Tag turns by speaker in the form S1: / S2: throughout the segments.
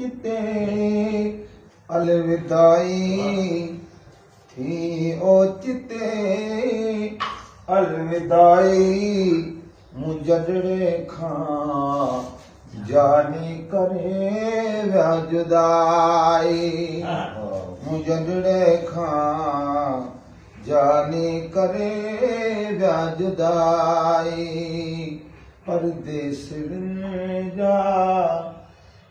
S1: ओचिते अलविदाई थी ओचिते अलविदाई मुजड़े खां जानी करे व्या जुदाई मुजड़े खां जानी करे व्या जुदाई परदेसनि जा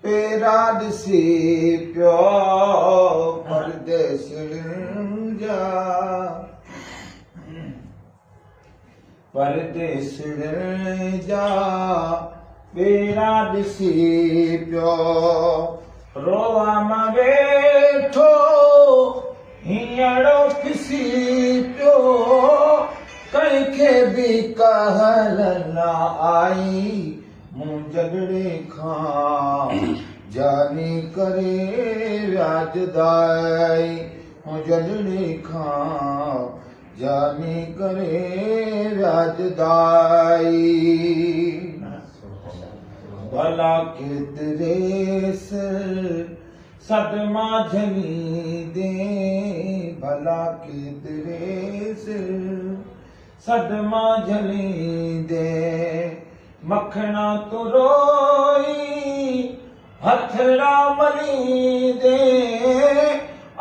S1: पेरा ॾिसी पियो परदेसनि जा परदेसनि जा पेरा ॾिसी पियो रोआ मां वेठो हींअर पिसी पियो कंहिंखे बि कहल न आई मूं जगड़े खां जानी करे व्या जुदाई मूं जगड़े खां जानी करे व्या जुदाई भला केतिरे सदमा झली दे भला केतिरे सदमा झली दे मखणा तो रोई हथड़ा मली दे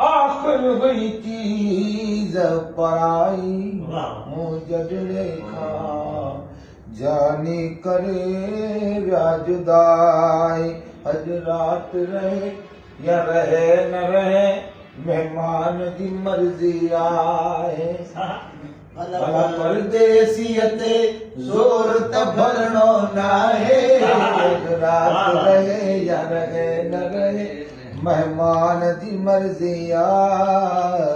S1: आखिर हुई चीज पराई मूं जगड़े खां जानी करे व्या जुदाई अज रात रहे या रहे न रहे मेहमान जी मर्जी आहे भला परदेसियते जोर त भरणो नाहे रात रहे या रहे न रहे मेहमान जी मर्जी आहे